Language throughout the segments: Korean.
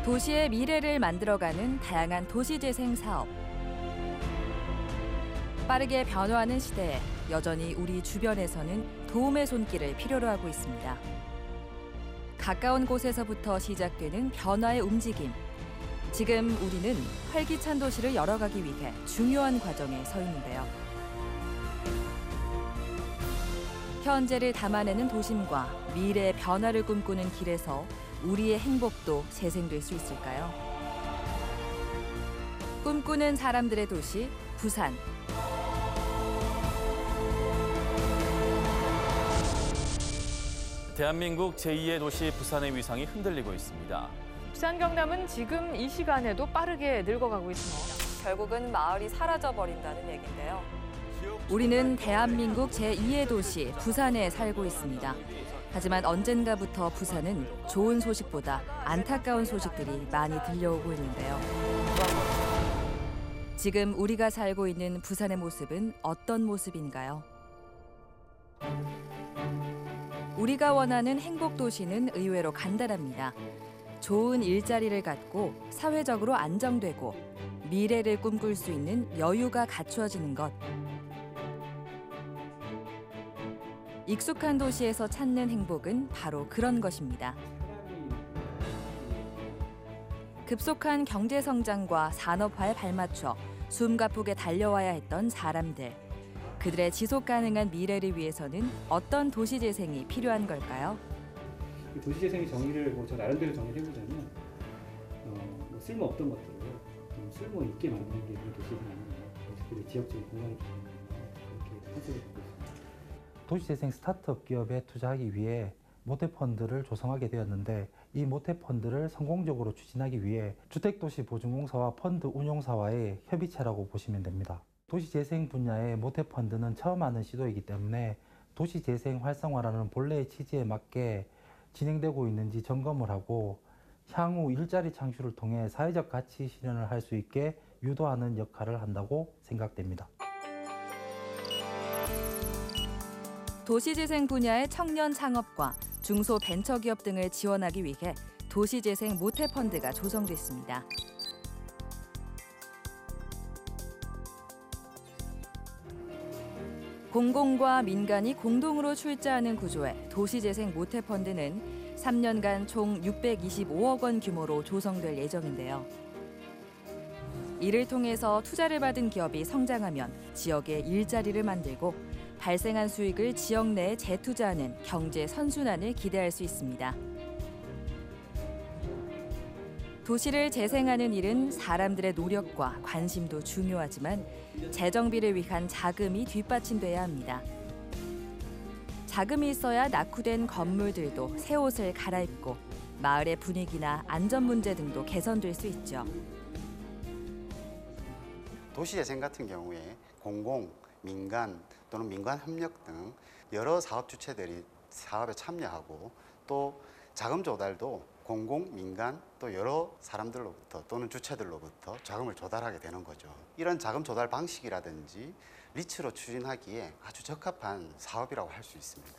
도시의 미래를 만들어가는 다양한 도시재생 사업. 빠르게 변화하는 시대에 여전히 우리 주변에서는 도움의 손길을 필요로 하고 있습니다. 가까운 곳에서부터 시작되는 변화의 움직임. 지금 우리는 활기찬 도시를 열어가기 위해 중요한 과정에 서 있는데요. 현재를 담아내는 도심과 미래의 변화를 꿈꾸는 길에서 우리의 행복도 재생될 수 있을까요? 꿈꾸는 사람들의 도시, 부산. 대한민국 제2의 도시 부산의 위상이 흔들리고 있습니다. 부산 경남은 지금 이 시간에도 빠르게 늙어가고 있습니다. 결국은 마을이 사라져버린다는 얘기인데요. 우리는 대한민국 제2의 도시 부산에 살고 있습니다. 하지만 언젠가부터 부산은 좋은 소식보다 안타까운 소식들이 많이 들려오고 있는데요. 지금 우리가 살고 있는 부산의 모습은 어떤 모습인가요? 우리가 원하는 행복 도시는 의외로 간단합니다. 좋은 일자리를 갖고 사회적으로 안정되고 미래를 꿈꿀 수 있는 여유가 갖추어지는 것. 익숙한 도시에서 찾는 행복은 바로 그런 것입니다. 급속한 경제 성장과 산업화에 발맞춰 숨가쁘게 달려와야 했던 사람들. 그들의 지속 가능한 미래를 위해서는 어떤 도시 재생이 필요한 걸까요? 도시 재생의 정의를 저 나름대로 정의를 해보자면 쓸모 없던 것들을 좀 쓸모 있게 만드는 게 도시 재생이 아닌가. 지역적인 공간을 그렇게 컨셉을 갖고 있습니다. 도시재생 스타트업 기업에 투자하기 위해 모태펀드를 조성하게 되었는데 이 모태펀드를 성공적으로 추진하기 위해 주택도시보증공사와 펀드 운용사와의 협의체라고 보시면 됩니다. 도시재생 분야의 모태펀드는 처음 하는 시도이기 때문에 도시재생 활성화라는 본래의 취지에 맞게 진행되고 있는지 점검을 하고 향후 일자리 창출을 통해 사회적 가치 실현을 할 수 있게 유도하는 역할을 한다고 생각됩니다. 도시재생 분야의 청년 창업과 중소벤처기업 등을 지원하기 위해 도시재생 모태펀드가 조성됐습니다. 공공과 민간이 공동으로 출자하는 구조의 도시재생 모태펀드는 3년간 총 625억 원 규모로 조성될 예정인데요. 이를 통해서 투자를 받은 기업이 성장하면 지역에 일자리를 만들고 발생한 수익을 지역 내에 재투자하는 경제 선순환을 기대할 수 있습니다. 도시를 재생하는 일은 사람들의 노력과 관심도 중요하지만 재정비를 위한 자금이 뒷받침돼야 합니다. 자금이 있어야 낙후된 건물들도 새 옷을 갈아입고 마을의 분위기나 안전 문제 등도 개선될 수 있죠. 도시재생 같은 경우에 공공, 민간 또는 민관 협력 등 여러 사업 주체들이 사업에 참여하고 또 자금 조달도 공공, 민간 또 여러 사람들로부터 또는 주체들로부터 자금을 조달하게 되는 거죠. 이런 자금 조달 방식이라든지 리츠로 추진하기에 아주 적합한 사업이라고 할 수 있습니다.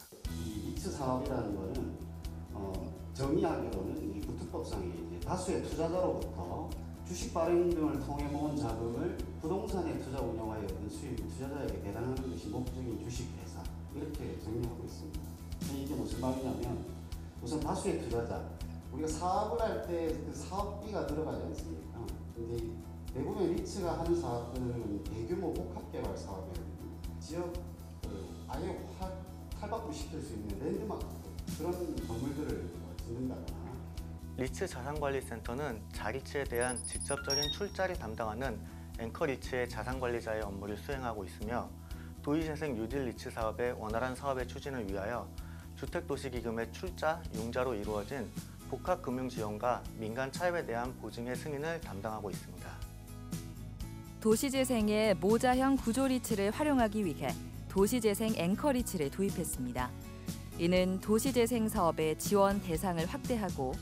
이 리츠 사업이라는 거는 정의하기로는 이 국토법상에 다수의 투자자로부터 주식 발행 등을 통해 모은 자금을 부동산에 투자 운영하여 얻은 수익을 투자자에게 배당하는 것이 목적인 주식회사, 이렇게 정의하고 있습니다. 이게 무슨 말이냐면 우선 다수의 투자자, 우리가 사업을 할 때 그 사업비가 들어가지 않습니까? 근데 대부분 리츠가 하는 사업들은 대규모 복합개발 사업이거든요. 지역을 아예 탈바꿈시킬 수 있는 랜드마크, 그런 건물들을 짓는다거나. 리츠 자산관리센터는 자리츠에 대한 직접적인 출자를 담당하는 앵커 리츠의 자산관리자의 업무를 수행하고 있으며 도시재생 뉴딜 리츠 사업의 원활한 사업의 추진을 위하여 주택도시기금의 출자, 융자로 이루어진 복합금융지원과 민간 차입에 대한 보증의 승인을 담당하고 있습니다. 도시재생의 모자형 구조 리츠를 활용하기 위해 도시재생 앵커 리츠를 도입했습니다. 이는 도시재생 사업의 지원 대상을 확대하고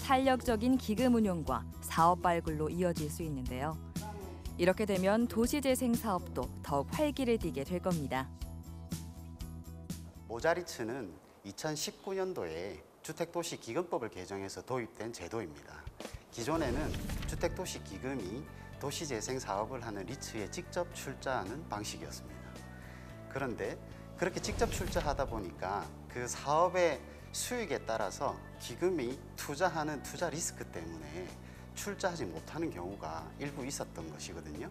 탄력적인 기금 운용과 사업 발굴로 이어질 수 있는데요. 이렇게 되면 도시재생 사업도 더욱 활기를 띠게 될 겁니다. 모자리츠는 2019년도에 주택도시기금법을 개정해서 도입된 제도입니다. 기존에는 주택도시기금이 도시재생 사업을 하는 리츠에 직접 출자하는 방식이었습니다. 그런데 그렇게 직접 출자하다 보니까 그 사업의 수익에 따라서 기금이 투자하는 투자 리스크 때문에 출자하지 못하는 경우가 일부 있었던 것이거든요.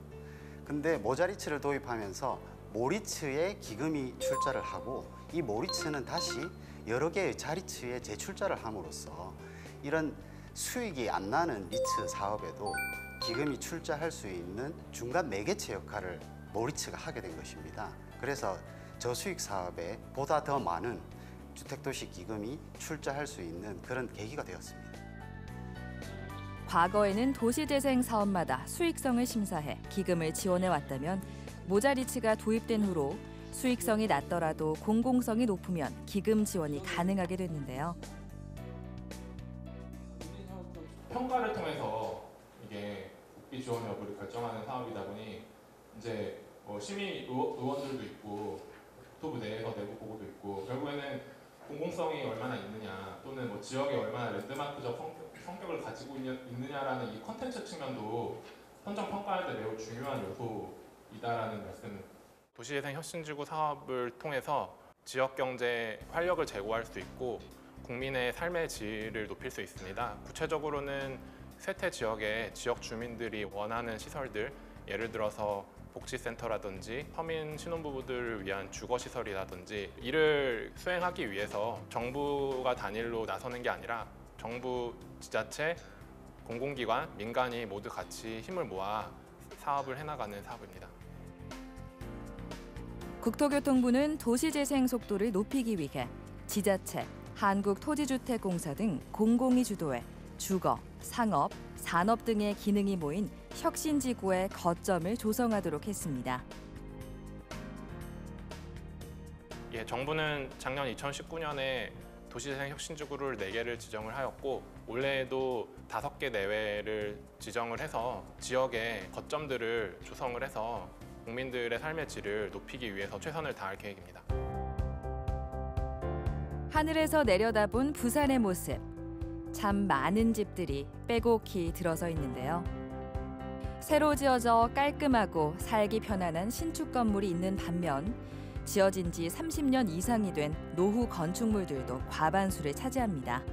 근데 모자리츠를 도입하면서 모리츠에 기금이 출자를 하고 이 모리츠는 다시 여러 개의 자리츠에 재출자를 함으로써 이런 수익이 안 나는 리츠 사업에도 기금이 출자할 수 있는 중간 매개체 역할을 모리츠가 하게 된 것입니다. 그래서 저수익 사업에 보다 더 많은 주택도시 기금이 출자할 수 있는 그런 계기가 되었습니다. 과거에는 도시재생 사업마다 수익성을 심사해 기금을 지원해 왔다면 모자리츠가 도입된 후로 수익성이 낮더라도 공공성이 높으면 기금 지원이 가능하게 됐는데요. 평가를 통해서 이게 국비 지원 여부를 결정하는 사업이다 보니 이제 시민 의원들도 있고 국토부 내에서 내부 보고도 있고 결국에는 공공성이 얼마나 있느냐 또는 지역에 얼마나 랜드마크적 성격을 가지고 있느냐라는 이 컨텐츠 측면도 선정 평가할 때 매우 중요한 요소이다라는 말씀. 도시재생 혁신지구 사업을 통해서 지역 경제 활력을 제고할 수 있고 국민의 삶의 질을 높일 수 있습니다. 구체적으로는 쇠퇴 지역의 지역 주민들이 원하는 시설들, 예를 들어서 복지센터라든지 서민 신혼부부들을 위한 주거시설이라든지 이를 수행하기 위해서 정부가 단일로 나서는 게 아니라 정부, 지자체, 공공기관, 민간이 모두 같이 힘을 모아 사업을 해나가는 사업입니다. 국토교통부는 도시재생 속도를 높이기 위해 지자체, 한국토지주택공사 등 공공이 주도해 주거, 상업, 산업 등의 기능이 모인 혁신지구의 거점을 조성하도록 했습니다. 정부는 작년 2019년에 도시재생 혁신지구를 4개를 지정을 하였고 올해에도 5개 내외를 지정을 해서 지역의 거점들을 조성을 해서 국민들의 삶의 질을 높이기 위해서 최선을 다할 계획입니다. 하늘에서 내려다본 부산의 모습. 참 많은 집들이 빼곡히 들어서 있는데요. 새로 지어져 깔끔하고 살기 편안한 신축 건물이 있는 반면 지어진 지 30년 이상이 된 노후 건축물들도 과반수를 차지합니다.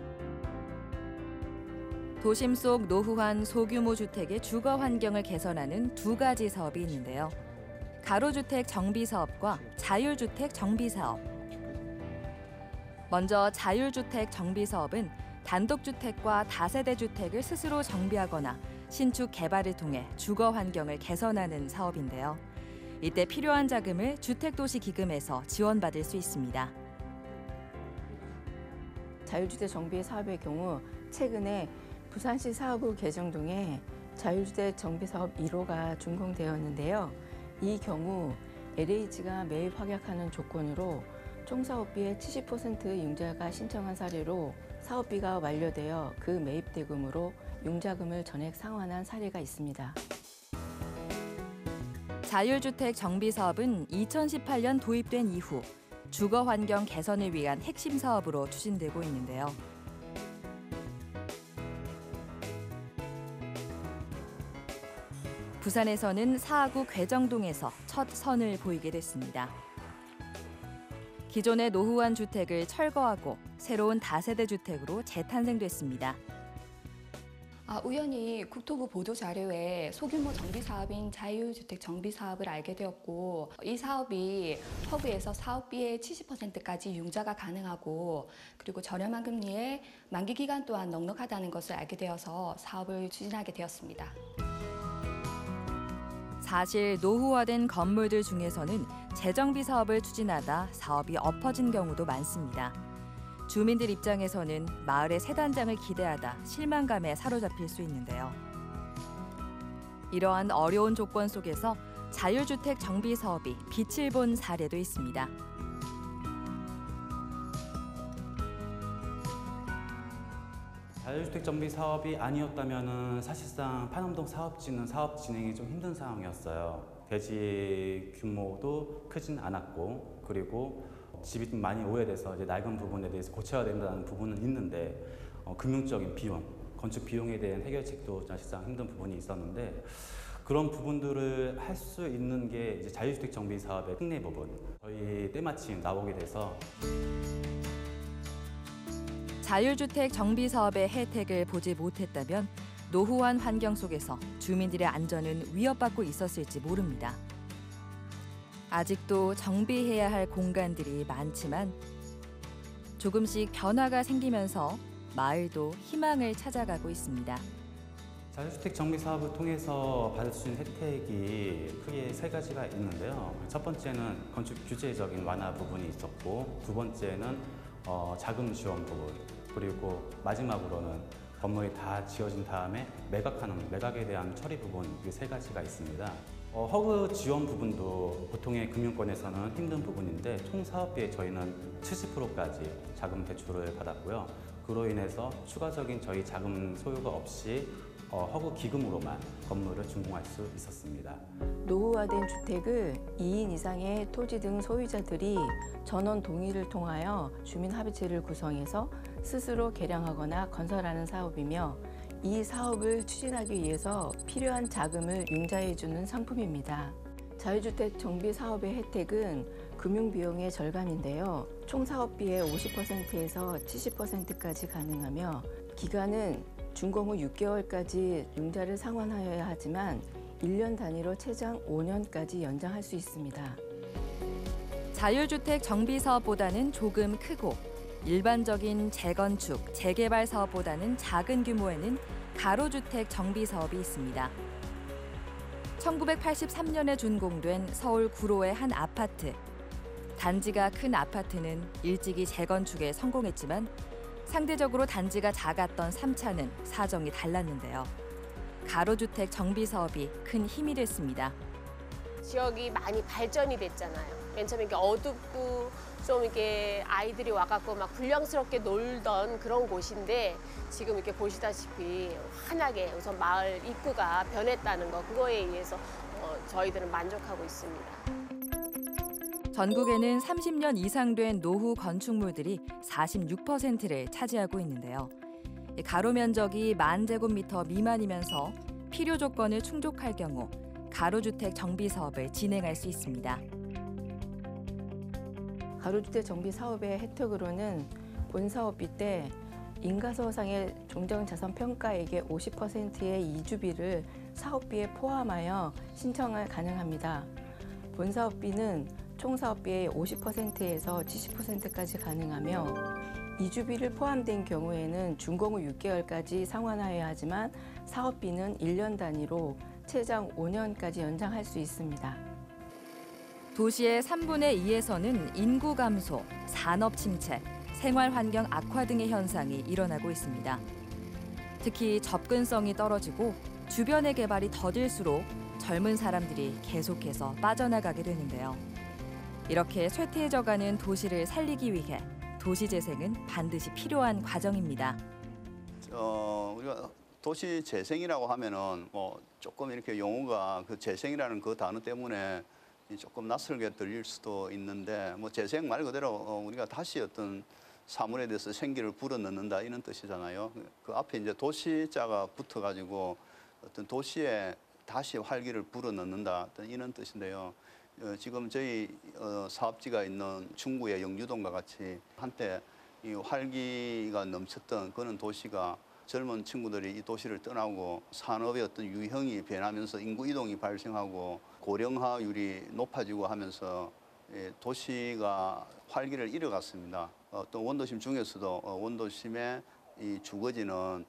도심 속 노후한 소규모 주택의 주거 환경을 개선하는 2가지 사업이 있는데요. 가로주택 정비 사업과 자율주택 정비 사업. 먼저 자율주택 정비 사업은 단독주택과 다세대 주택을 스스로 정비하거나 신축 개발을 통해 주거 환경을 개선하는 사업인데요. 이때 필요한 자금을 주택도시기금에서 지원받을 수 있습니다. 자율주택 정비 사업의 경우 최근에 부산시 사업부 개정동에 자율주택 정비 사업 1호가 준공되었는데요. 이 경우 LH가 매입 확약하는 조건으로 총 사업비의 70% 융자가 신청한 사례로 사업비가 완료되어 그 매입 대금으로 융자금을 전액 상환한 사례가 있습니다. 자율주택 정비 사업은 2018년 도입된 이후 주거 환경 개선을 위한 핵심 사업으로 추진되고 있는데요. 부산에서는 사하구 괴정동에서 첫 선을 보이게 됐습니다. 기존의 노후한 주택을 철거하고 새로운 다세대 주택으로 재탄생됐습니다. 우연히 국토부 보도자료에 소규모 정비사업인 자율주택 정비사업을 알게 되었고 이 사업이 허브에서 사업비의 70%까지 융자가 가능하고 그리고 저렴한 금리에 만기기간 또한 넉넉하다는 것을 알게 되어서 사업을 추진하게 되었습니다. 사실 노후화된 건물들 중에서는 재정비 사업을 추진하다 사업이 엎어진 경우도 많습니다. 주민들 입장에서는 마을의 새 단장을 기대하다 실망감에 사로잡힐 수 있는데요. 이러한 어려운 조건 속에서 자율주택 정비 사업이 빛을 본 사례도 있습니다. 자율주택 정비 사업이 아니었다면 사실상 판암동 사업지는 사업 진행이 좀 힘든 상황이었어요. 대지 규모도 크진 않았고 그리고 집이 좀 많이 오래돼서 이제 낡은 부분에 대해서 고쳐야 된다는 부분은 있는데 금융적인 비용, 건축 비용에 대한 해결책도 사실상 힘든 부분이 있었는데 그런 부분들을 할 수 있는 게 이제 자유주택 정비 사업의 특례 부분. 저희 때마침 나오게 돼서 자율주택 정비 사업의 혜택을 보지 못했다면 노후한 환경 속에서 주민들의 안전은 위협받고 있었을지 모릅니다. 아직도 정비해야 할 공간들이 많지만 조금씩 변화가 생기면서 마을도 희망을 찾아가고 있습니다. 자율주택 정비 사업을 통해서 받을 수 있는 혜택이 크게 세 가지가 있는데요. 첫 번째는 건축 규제적인 완화 부분이 있었고, 두 번째는 자금 지원 부분, 그리고 마지막으로는 건물이 다 지어진 다음에 매각에 대한 처리 부분, 이 세 가지가 있습니다. 허그 지원 부분도 보통의 금융권에서는 힘든 부분인데 총 사업비에 저희는 70%까지 자금 대출을 받았고요. 그로 인해서 추가적인 저희 자금 소요가 없이 허그 기금으로만 건물을 준공할 수 있었습니다. 노후화된 주택을 2인 이상의 토지 등 소유자들이 전원 동의를 통하여 주민합의체를 구성해서 스스로 개량하거나 건설하는 사업이며 이 사업을 추진하기 위해서 필요한 자금을 융자해주는 상품입니다. 자유주택 정비 사업의 혜택은 금융비용의 절감인데요. 총 사업비의 50%에서 70%까지 가능하며 기간은 준공 후 6개월까지 융자를 상환하여야 하지만 1년 단위로 최장 5년까지 연장할 수 있습니다. 자율주택 정비 사업보다는 조금 크고 일반적인 재건축, 재개발 사업보다는 작은 규모에는 가로주택 정비 사업이 있습니다. 1983년에 준공된 서울 구로의 한 아파트. 단지가 큰 아파트는 일찍이 재건축에 성공했지만 상대적으로 단지가 작았던 3차는 사정이 달랐는데요. 가로주택 정비 사업이 큰 힘이 됐습니다. 지역이 많이 발전이 됐잖아요. 맨 처음에 이렇게 어둡고 좀 이렇게 아이들이 와갖고 막 불량스럽게 놀던 그런 곳인데 지금 이렇게 보시다시피 환하게 우선 마을 입구가 변했다는 거, 그거에 의해서 저희들은 만족하고 있습니다. 전국에는 30년 이상 된 노후 건축물들이 46%를 차지하고 있는데요. 가로 면적이 10,000제곱미터 미만이면서 필요 조건을 충족할 경우 가로주택 정비 사업을 진행할 수 있습니다. 가로주택 정비 사업의 혜택으로는 본 사업비 때 인가서상의 종전자산평가액의 50%의 이주비를 사업비에 포함하여 신청을 가능합니다. 본 사업비는 총 사업비의 50%에서 70%까지 가능하며 이주비를 포함된 경우에는 준공 후 6개월까지 상환하여야 하지만 사업비는 1년 단위로 최장 5년까지 연장할 수 있습니다. 도시의 3분의 2에서는 인구 감소, 산업 침체, 생활 환경 악화 등의 현상이 일어나고 있습니다. 특히 접근성이 떨어지고 주변의 개발이 더딜수록 젊은 사람들이 계속해서 빠져나가게 되는데요. 이렇게 쇠퇴해져가는 도시를 살리기 위해 도시재생은 반드시 필요한 과정입니다. 우리가 도시 재생이라고 하면은 조금 이렇게 용어가 그 재생이라는 그 단어 때문에 조금 낯설게 들릴 수도 있는데 재생 말 그대로 우리가 다시 어떤 사물에 대해서 생기를 불어넣는다 이런 뜻이잖아요. 그 앞에 이제 도시자가 붙어가지고 어떤 도시에 다시 활기를 불어넣는다 어떤 이런 뜻인데요. 지금 저희 사업지가 있는 중구의 영주동과 같이 한때 이 활기가 넘쳤던 그런 도시가 젊은 친구들이 이 도시를 떠나고 산업의 어떤 유형이 변하면서 인구 이동이 발생하고 고령화율이 높아지고 하면서 도시가 활기를 잃어갔습니다. 또 원도심 중에서도 원도심의 이 주거지는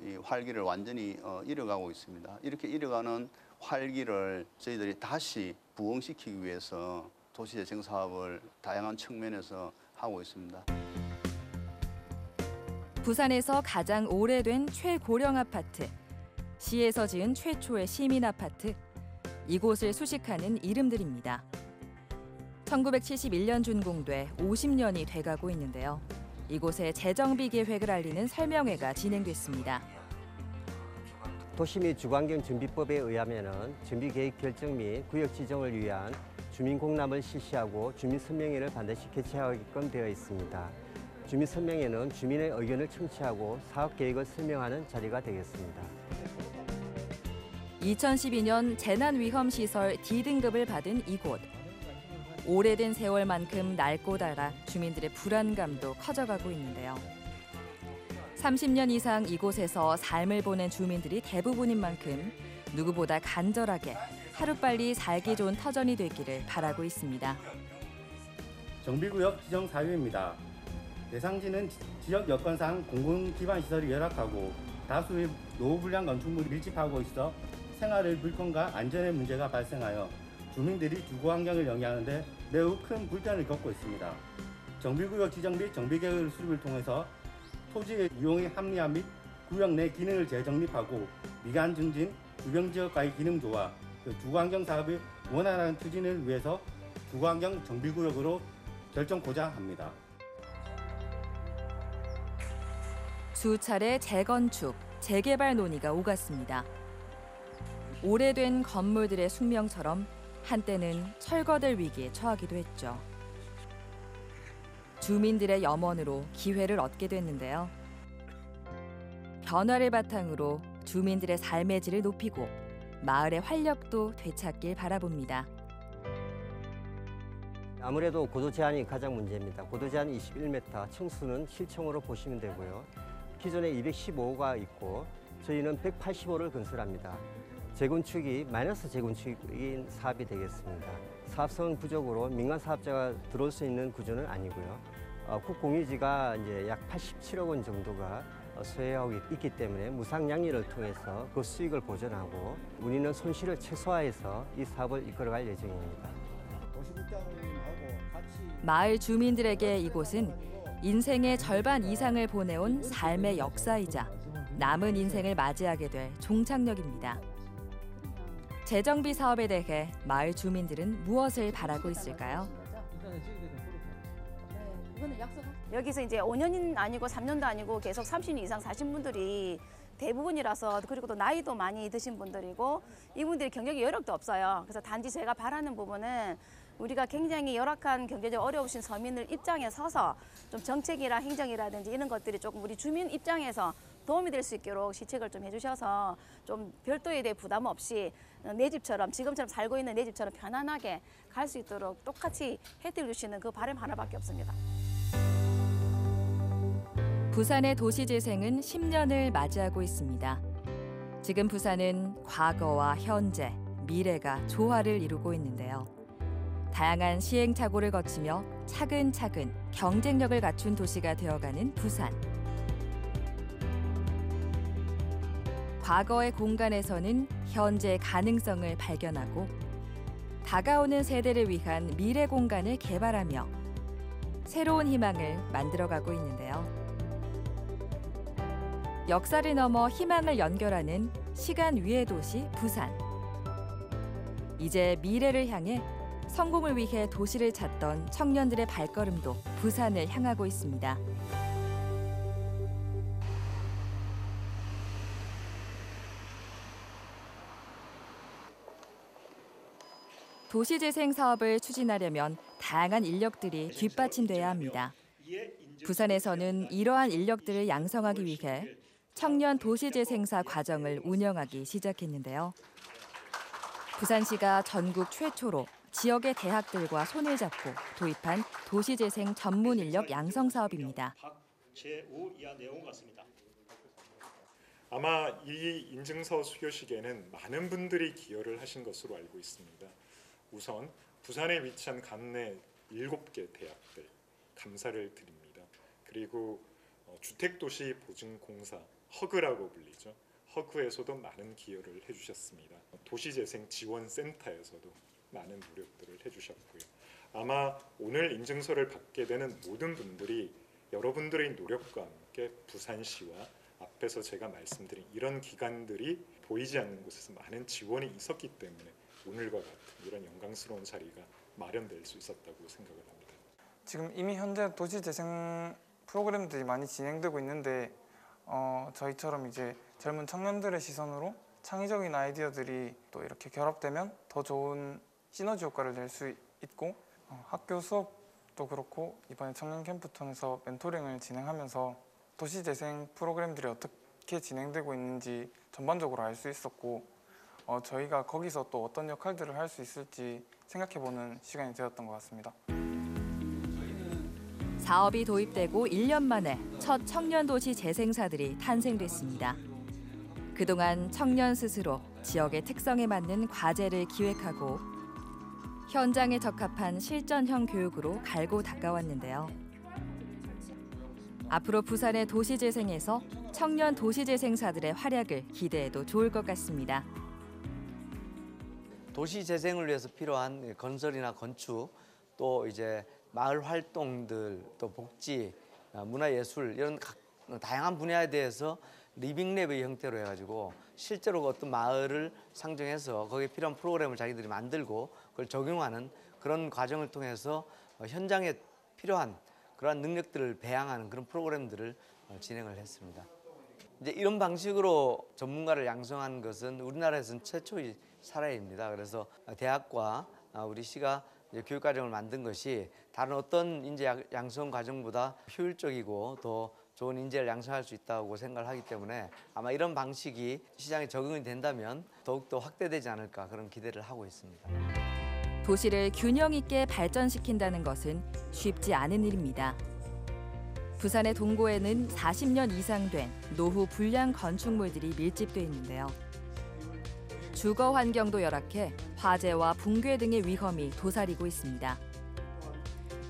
이 활기를 완전히 잃어가고 있습니다. 이렇게 잃어가는 활기를 저희들이 다시 부흥시키기 위해서 도시재생 사업을 다양한 측면에서 하고 있습니다. 부산에서 가장 오래된 최고령 아파트, 시에서 지은 최초의 시민 아파트, 이곳을 수식하는 이름들입니다. 1971년 준공돼 50년이 돼가고 있는데요. 이곳의 재정비 계획을 알리는 설명회가 진행됐습니다. 도시 및 주거환경준비법에 의하면 준비계획 결정 및 구역 지정을 위한 주민공람을 실시하고 주민설명회를 반드시 개최하게끔 되어 있습니다. 주민 설명회는 주민의 의견을 청취하고 사업 계획을 설명하는 자리가 되겠습니다. 2012년 재난위험시설 D등급을 받은 이곳. 오래된 세월만큼 낡고 닳아 주민들의 불안감도 커져가고 있는데요. 30년 이상 이곳에서 삶을 보낸 주민들이 대부분인 만큼 누구보다 간절하게 하루빨리 살기 좋은 터전이 되기를 바라고 있습니다. 정비구역 지정 사유입니다. 대상지는 지역 여건상 공공기반시설이 열악하고 다수의 노후불량 건축물이 밀집하고 있어 생활의 물건과 안전의 문제가 발생하여 주민들이 주거환경을 영위하는 데 매우 큰 불편을 겪고 있습니다. 정비구역 지정 및 정비계획 수립을 통해서 토지의 이용의 합리화 및 구역 내 기능을 재정립하고 미관 증진, 주변지역과의 기능 조화, 주거환경 사업의 원활한 추진을 위해서 주거환경 정비구역으로 결정코자 합니다. 수차례 재건축, 재개발 논의가 오갔습니다. 오래된 건물들의 숙명처럼 한때는 철거될 위기에 처하기도 했죠. 주민들의 염원으로 기회를 얻게 됐는데요. 변화를 바탕으로 주민들의 삶의 질을 높이고 마을의 활력도 되찾길 바라봅니다. 아무래도 고도 제한이 가장 문제입니다. 고도 제한 21m, 층수는 7층으로 보시면 되고요. 기존에 215호가 있고 저희는 185를 건설합니다. 재건축이 마이너스 재건축인 사업이 되겠습니다. 사업성 부족으로 민간 사업자가 들어올 수 있는 구조는 아니고요. 국공유지가 이제 약 87억 원 정도가 소유하고 있기 때문에 무상양리를 통해서 그 수익을 보전하고 우리는 손실을 최소화해서 이 사업을 이끌어갈 예정입니다. 마을 주민들에게 이곳은 인생의 절반 이상을 보내온 삶의 역사이자 남은 인생을 맞이하게 될 종착역입니다. 재정비 사업에 대해 마을 주민들은 무엇을 바라고 있을까요? 여기서 이제 5년은 아니고 3년도 아니고 계속 30년 이상 사신 분들이 대부분이라서, 그리고 또 나이도 많이 드신 분들이고 이분들이 경제적 여력도 없어요. 그래서 단지 제가 바라는 부분은 우리가 굉장히 열악한 경제적 어려우신 서민들 입장에 서서 좀 정책이나 행정이라든지 이런 것들이 조금 우리 주민 입장에서 도움이 될 수 있도록 시책을 좀 해주셔서 좀 별도에 대해 부담 없이 내 집처럼 지금처럼 살고 있는 내 집처럼 편안하게 갈 수 있도록 똑같이 혜택을 주시는 그 바람 하나밖에 없습니다. 부산의 도시재생은 10년을 맞이하고 있습니다. 지금 부산은 과거와 현재, 미래가 조화를 이루고 있는데요. 다양한 시행착오를 거치며 차근차근 경쟁력을 갖춘 도시가 되어가는 부산. 과거의 공간에서는 현재의 가능성을 발견하고 다가오는 세대를 위한 미래 공간을 개발하며 새로운 희망을 만들어가고 있는데요. 역사를 넘어 희망을 연결하는 시간 위의 도시 부산. 이제 미래를 향해 성공을 위해 도시를 찾던 청년들의 발걸음도 부산을 향하고 있습니다. 도시재생 사업을 추진하려면 다양한 인력들이 뒷받침돼야 합니다. 부산에서는 이러한 인력들을 양성하기 위해 청년 도시재생사 과정을 운영하기 시작했는데요. 부산시가 전국 최초로 지역의 대학들과 손을 잡고 도입한 도시재생 전문 인력 양성 사업입니다. 제5 이하 내용 같습니다. 아마 이 인증서 수여식에는 많은 분들이 기여를 하신 것으로 알고 있습니다. 우선 부산에 위치한 관내 7개 대학들 감사를 드립니다. 그리고 주택도시보증공사 허그라고 불리죠. 허그에서도 많은 기여를 해주셨습니다. 도시재생지원센터에서도 많은 노력들을 해주셨고요. 아마 오늘 인증서를 받게 되는 모든 분들이 여러분들의 노력과 함께 부산시와 앞에서 제가 말씀드린 이런 기관들이 보이지 않는 곳에서 많은 지원이 있었기 때문에 오늘과 같은 이런 영광스러운 자리가 마련될 수 있었다고 생각을 합니다. 지금 이미 현재 도시재생 프로그램들이 많이 진행되고 있는데 저희처럼 이제 젊은 청년들의 시선으로 창의적인 아이디어들이 또 이렇게 결합되면 더 좋은 시너지 효과를 낼 수 있고 학교 수업 캠프도 그렇고 이번에 청년 캠프 통해서 멘토링을 진행하면서 도시재생 프로그램들이 어떻게 진행되고 있는지 전반적으로 알 수 있었고 저희가 거기서 또 어떤 역할들을 할 수 있을지 생각해보는 시간이 되었던 것 같습니다. 사업이 도입되고 1년 만에 첫 청년도시 재생사들이 탄생됐습니다. 그동안 청년 스스로 지역의 특성에 맞는 과제를 기획하고 현장에 적합한 실전형 교육으로 갈고 닦아왔는데요. 앞으로 부산의 도시재생에서 청년 도시재생사들의 활약을 기대해도 좋을 것 같습니다. 도시 재생을 위해서 필요한 건설이나 건축, 또 이제 마을 활동들, 또 복지, 문화예술 이런 다양한 분야에 대해서 리빙랩의 형태로 해가지고 실제로 어떤 마을을 상정해서 거기에 필요한 프로그램을 자기들이 만들고 그걸 적용하는 그런 과정을 통해서 현장에 필요한 그러한 능력들을 배양하는 그런 프로그램들을 진행을 했습니다. 이제 이런 방식으로 전문가를 양성한 것은 우리나라에서는 최초의 사례입니다. 그래서 대학과 우리 시가 교육과정을 만든 것이 다른 어떤 인재 양성 과정보다 효율적이고 더 좋은 인재를 양성할 수 있다고 생각을 하기 때문에 아마 이런 방식이 시장에 적응이 된다면 더욱더 확대되지 않을까 그런 기대를 하고 있습니다. 도시를 균형 있게 발전시킨다는 것은 쉽지 않은 일입니다. 부산의 동구에는 40년 이상 된 노후 불량 건축물들이 밀집돼 있는데요. 주거 환경도 열악해 화재와 붕괴 등의 위험이 도사리고 있습니다.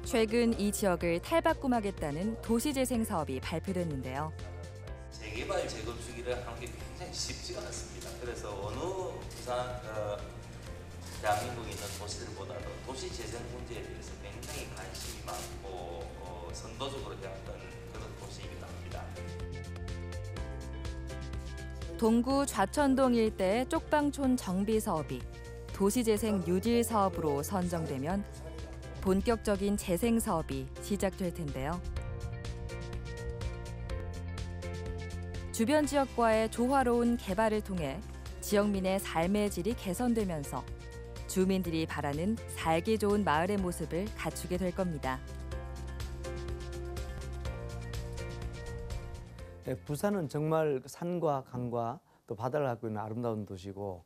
최근 이 지역을 탈바꿈하겠다는 도시재생 사업이 발표됐는데요. 재개발, 재건축이라 하는 게 굉장히 쉽지가 않습니다. 그래서 어느 부산, 대한민국에 있는 도시들보다도 도시재생 문제에 대해서 굉장히 관심이 많고 선도적으로 대했던 그런 도시이기도 합니다. 동구 좌천동 일대의 쪽방촌 정비 사업이 도시재생 뉴딜 사업으로 선정되면 본격적인 재생 사업이 시작될 텐데요. 주변 지역과의 조화로운 개발을 통해 지역민의 삶의 질이 개선되면서 주민들이 바라는 살기 좋은 마을의 모습을 갖추게 될 겁니다. 네, 부산은 정말 산과 강과 또 바다를 갖고 있는 아름다운 도시고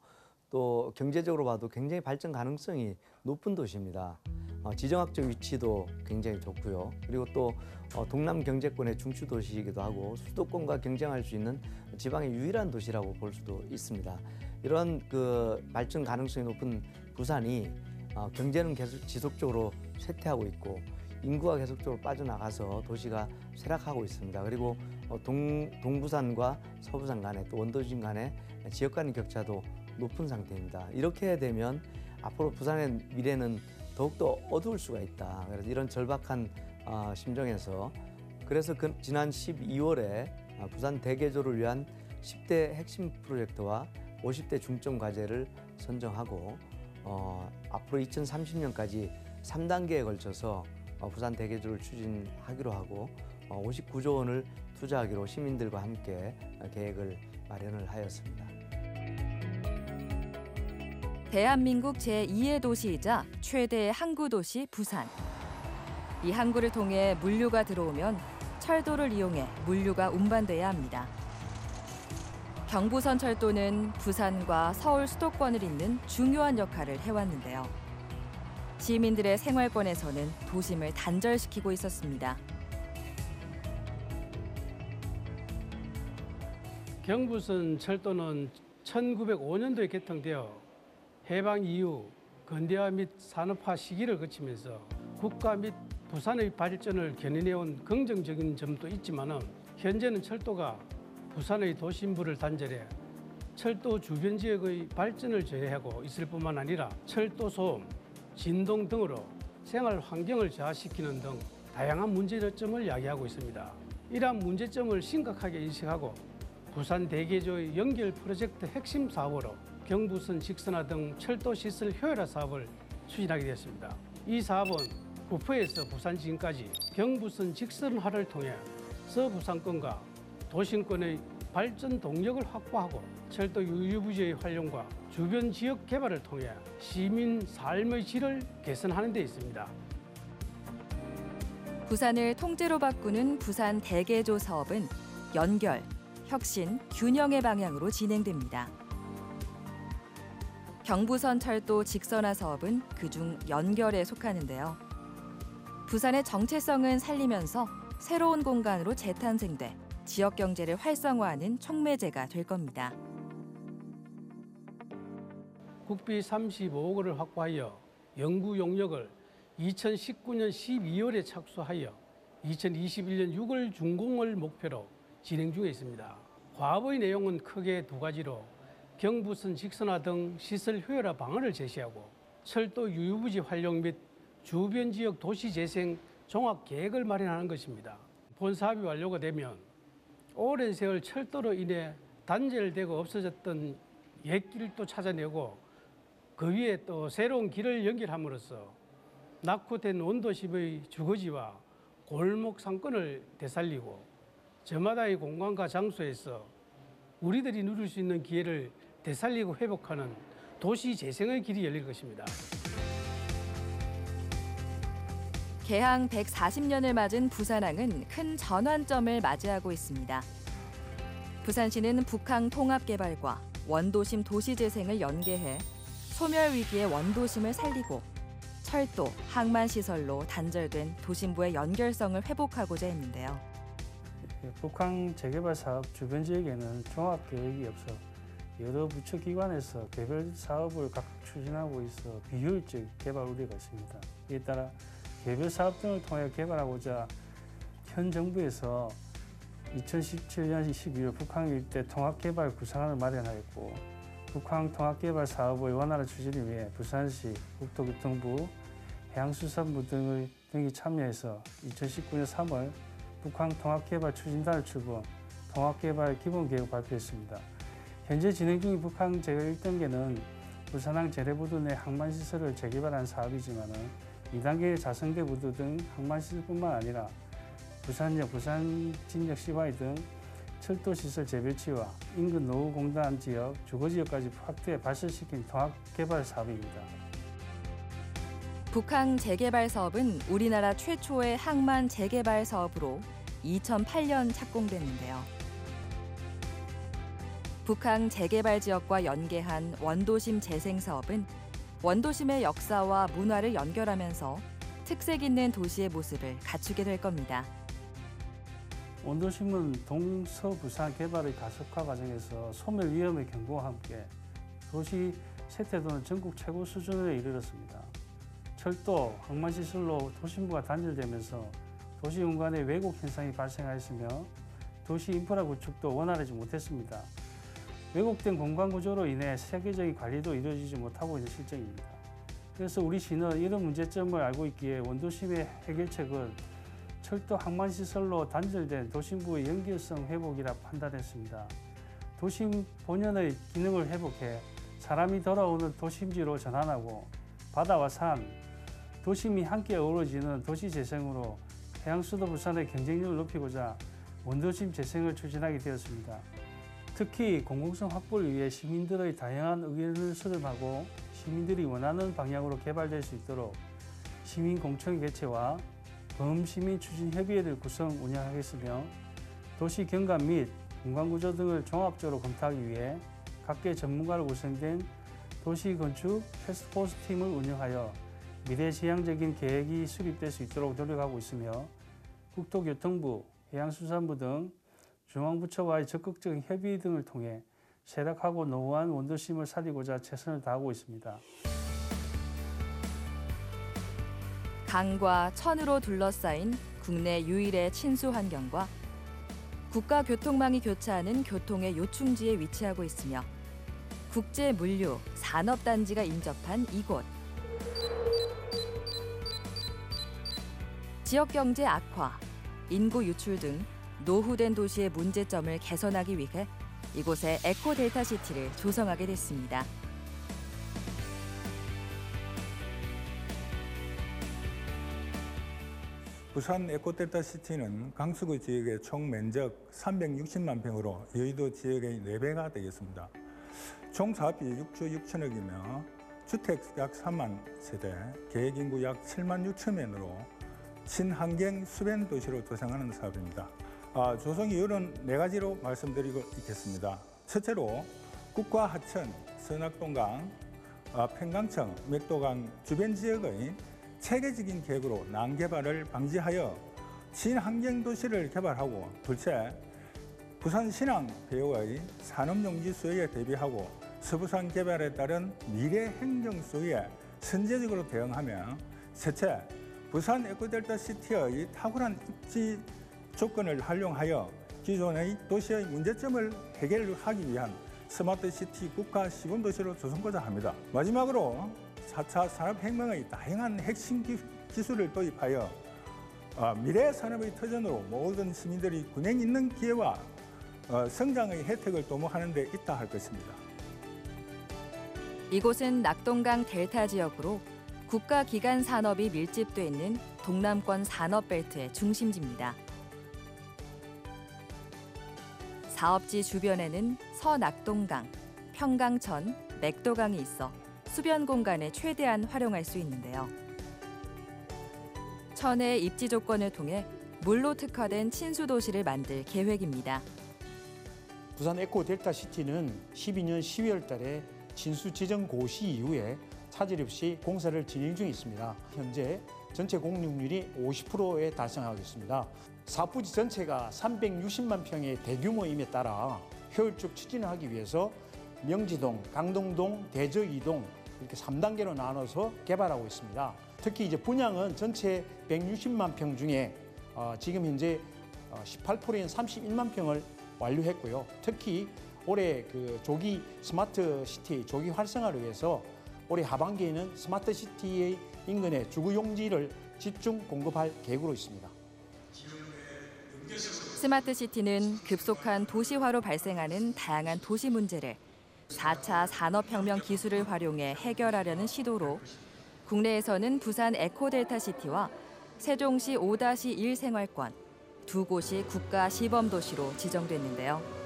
또 경제적으로 봐도 굉장히 발전 가능성이 높은 도시입니다. 지정학적 위치도 굉장히 좋고요. 그리고 또 동남 경제권의 중추 도시이기도 하고 수도권과 경쟁할 수 있는 지방의 유일한 도시라고 볼 수도 있습니다. 이런 그 발전 가능성이 높은 부산이 경제는 계속 지속적으로 쇠퇴하고 있고 인구가 계속적으로 빠져나가서 도시가 쇠락하고 있습니다. 그리고 동부산과 서부산 간에 또 원도심 간에 지역 간의 격차도 높은 상태입니다. 이렇게 되면 앞으로 부산의 미래는 더욱더 어두울 수가 있다. 그래서 이런 절박한 심정에서 그래서 지난 12월에 부산 대개조를 위한 10대 핵심 프로젝트와 50대 중점 과제를 선정하고 앞으로 2030년까지 3단계에 걸쳐서 부산 대개조를 추진하기로 하고 59조 원을 투자하기로 시민들과 함께 계획을 마련을 하였습니다. 대한민국 제2의 도시이자 최대의 항구 도시 부산. 이 항구를 통해 물류가 들어오면 철도를 이용해 물류가 운반돼야 합니다. 경부선 철도는 부산과 서울 수도권을 잇는 중요한 역할을 해왔는데요. 시민들의 생활권에서는 도심을 단절시키고 있었습니다. 경부선 철도는 1905년도에 개통되어 해방 이후 근대화 및 산업화 시기를 거치면서 국가 및 부산의 발전을 견인해온 긍정적인 점도 있지만 현재는 철도가 부산의 도심부를 단절해 철도 주변 지역의 발전을 저해하고 있을 뿐만 아니라 철도 소음, 진동 등으로 생활 환경을 저하시키는 등 다양한 문제점을 야기하고 있습니다. 이러한 문제점을 심각하게 인식하고 부산 대개조의 연결 프로젝트 핵심 사업으로 경부선 직선화 등 철도 시설 효율화 사업을 추진하게 되었습니다. 이 사업은 구포에서 부산 지금까지 경부선 직선화를 통해 서부산권과 도심권의 발전 동력을 확보하고 철도 유유부지의 활용과 주변 지역 개발을 통해 시민 삶의 질을 개선하는 데 있습니다. 부산을 통째로 바꾸는 부산 대개조 사업은 연결, 혁신, 균형의 방향으로 진행됩니다. 경부선 철도 직선화 사업은 그중 연결에 속하는데요. 부산의 정체성은 살리면서 새로운 공간으로 재탄생돼 지역 경제를 활성화하는 촉매제가 될 겁니다. 국비 35억 원을 확보하여 연구 용역을 2019년 12월에 착수하여 2021년 6월 준공을 목표로 진행 중에 있습니다. 과업의 내용은 크게 두 가지로 경부선 직선화 등 시설 효율화 방안을 제시하고 철도 유유부지 활용 및 주변 지역 도시 재생 종합 계획을 마련하는 것입니다. 본 사업이 완료가 되면 오랜 세월 철도로 인해 단절되고 없어졌던 옛길도 찾아내고 그 위에 또 새로운 길을 연결함으로써 낙후된 원도심의 주거지와 골목 상권을 되살리고 저마다의 공간과 장소에서 우리들이 누릴 수 있는 기회를 되살리고 회복하는 도시 재생의 길이 열릴 것입니다. 개항 140년을 맞은 부산항은 큰 전환점을 맞이하고 있습니다. 부산시는 북항 통합개발과 원도심 도시재생을 연계해 소멸 위기의 원도심을 살리고 철도, 항만시설로 단절된 도심부의 연결성을 회복하고자 했는데요. 북항 재개발 사업 주변 지역에는 종합계획이 없어 여러 부처 기관에서 개별 사업을 각각 추진하고 있어 비효율적 개발 우려가 있습니다. 이에 따라 개별 사업 등을 통해 개발하고자 현 정부에서 2017년 12월 북항 일대 통합개발 구상안을 마련하였고 북항 통합개발 사업의 원활한 추진을 위해 부산시, 국토교통부, 해양수산부 등이 참여해서 2019년 3월 북항 통합개발 추진단을 출범, 통합개발 기본계획을 발표했습니다. 현재 진행 중인 북항 재개발 1단계는 부산항 재래부두 내 항만시설을 재개발한 사업이지만 2단계의 자성대부두 등 항만시설뿐만 아니라 부산역, 부산진역 시와이 등 철도시설 재배치와 인근 노후공단 지역, 주거지역까지 확대 발전시킨 통합개발 사업입니다. 북항 재개발 사업은 우리나라 최초의 항만 재개발 사업으로 2008년 착공됐는데요. 북항 재개발 지역과 연계한 원도심 재생 사업은 원도심의 역사와 문화를 연결하면서 특색 있는 도시의 모습을 갖추게 될 겁니다. 원도심은 동서부산 개발의 가속화 과정에서 소멸 위험의 경고와 함께 도시 세태도는 전국 최고 수준에 이르렀습니다. 철도, 항만시설로 도심부가 단절되면서 도시 공간의 왜곡 현상이 발생하였으며 도시 인프라 구축도 원활하지 못했습니다. 왜곡된 공간 구조로 인해 세계적인 관리도 이루어지지 못하고 있는 실정입니다. 그래서 우리 시는 이런 문제점을 알고 있기에 원도심의 해결책은 철도 항만시설로 단절된 도심부의 연결성 회복이라 판단했습니다. 도심 본연의 기능을 회복해 사람이 돌아오는 도심지로 전환하고 바다와 산, 도심이 함께 어우러지는 도시재생으로 해양수도 부산의 경쟁력을 높이고자 원도심 재생을 추진하게 되었습니다. 특히 공공성 확보를 위해 시민들의 다양한 의견을 수렴하고 시민들이 원하는 방향으로 개발될 수 있도록 시민공청 개최와 범시민 추진 협의회를 구성 운영하겠으며 도시 경관 및 공간구조 등을 종합적으로 검토하기 위해 각계 전문가로 구성된 도시건축 태스크포스 팀을 운영하여 미래지향적인 계획이 수립될 수 있도록 노력하고 있으며 국토교통부, 해양수산부 등 중앙부처와의 적극적인 협의 등을 통해 쇠락하고 노후한 원도심을 살리고자 최선을 다하고 있습니다. 강과 천으로 둘러싸인 국내 유일의 친수 환경과 국가 교통망이 교차하는 교통의 요충지에 위치하고 있으며 국제 물류, 산업단지가 인접한 이곳. 지역 경제 악화, 인구 유출 등 노후된 도시의 문제점을 개선하기 위해 이곳에 에코델타시티를 조성하게 됐습니다. 부산 에코델타시티는 강수구 지역의 총 면적 360만 평으로 여의도 지역의 4배가 되겠습니다. 총 사업비 6조 6천억이며 주택 약 3만 세대, 계획인구 약 7만 6천명으로 친환경 수변 도시로 조성하는 사업입니다. 조성 이유는 4가지로 말씀드리고 있겠습니다. 첫째로 국과 하천, 선악동강, 평강청, 맥도강 주변 지역의 체계적인 계획으로 난개발을 방지하여 친환경 도시를 개발하고, 둘째, 부산 신항 배후의 산업용지 수요에 대비하고 서부산 개발에 따른 미래 행정 수요에 선제적으로 대응하며, 셋째, 부산 에코델타 시티의 탁월한 입지 조건을 활용하여 기존의 도시의 문제점을 해결하기 위한 스마트 시티 국가 시범 도시로 조성하고자 합니다. 마지막으로 4차 산업혁명의 다양한 핵심 기술을 도입하여 미래 산업의 터전으로 모든 시민들이 균형 있는 기회와 성장의 혜택을 도모하는 데 있다 할 것입니다. 이곳은 낙동강 델타 지역으로 국가기관 산업이 밀집돼 있는 동남권 산업벨트의 중심지입니다. 사업지 주변에는 서낙동강, 평강천, 맥도강이 있어 수변 공간을 최대한 활용할 수 있는데요. 천혜의 입지 조건을 통해 물로 특화된 친수도시를 만들 계획입니다. 부산 에코 델타 시티는 12년 12월 달에 친수 지정 고시 이후에 차질 없이 공사를 진행 중에 있습니다. 현재 전체 공룡률이 50%에 달성하고 있습니다. 사업부지 전체가 360만 평의 대규모임에 따라 효율적 추진을 하기 위해서 명지동, 강동동, 대저 2동 이렇게 3단계로 나눠서 개발하고 있습니다. 특히 이제 분양은 전체 160만 평 중에 지금 현재 18%인 31만 평을 완료했고요. 특히 올해 그 조기 스마트 시티 조기 활성화를 위해서 올해 하반기에는 스마트 시티의 인근에 주거 용지를 집중 공급할 계획으로 있습니다. 스마트 시티는 급속한 도시화로 발생하는 다양한 도시 문제를 4차 산업혁명 기술을 활용해 해결하려는 시도로 국내에서는 부산 에코델타 시티와 세종시 5-1 생활권 두 곳이 국가 시범도시로 지정됐는데요.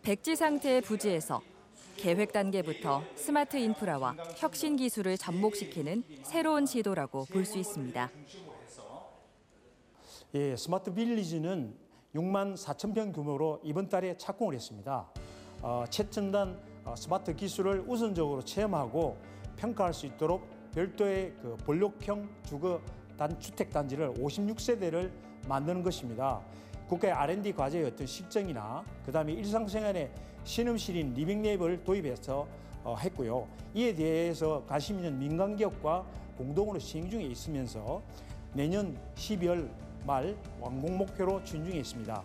백지 상태의 부지에서 계획 단계부터 스마트 인프라와 혁신 기술을 접목시키는 새로운 시도라고 볼 수 있습니다. 예, 스마트 빌리지는 6만 4천 평 규모로 이번 달에 착공을 했습니다. 최첨단 스마트 기술을 우선적으로 체험하고 평가할 수 있도록 별도의 그 블록형 주거 주택 단지를 56세대를 만드는 것입니다. 국가의 R&D 과제의 어떤 실정이나 그다음에 일상생활에 신음실인 리빙랩을 도입해서 했고요. 이에 대해서 관심 있는 민간 기업과 공동으로 시행 중에 있으면서 내년 12월 말 완공 목표로 추진 중에 있습니다.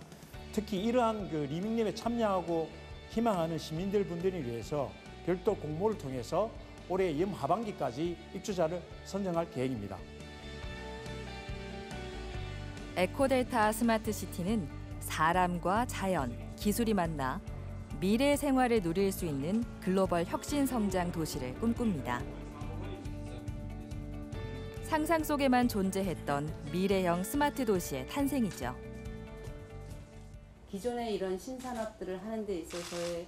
특히 이러한 그 리빙랩에 참여하고 희망하는 시민들 분들을 위해서 별도 공모를 통해서 올해 연하반기까지 입주자를 선정할 계획입니다. 에코델타 스마트 시티는 사람과 자연, 기술이 만나 미래 생활을 누릴 수 있는 글로벌 혁신 성장 도시를 꿈꿉니다. 상상 속에만 존재했던 미래형 스마트 도시의 탄생이죠. 기존의 이런 신산업들을 하는 데 있어서의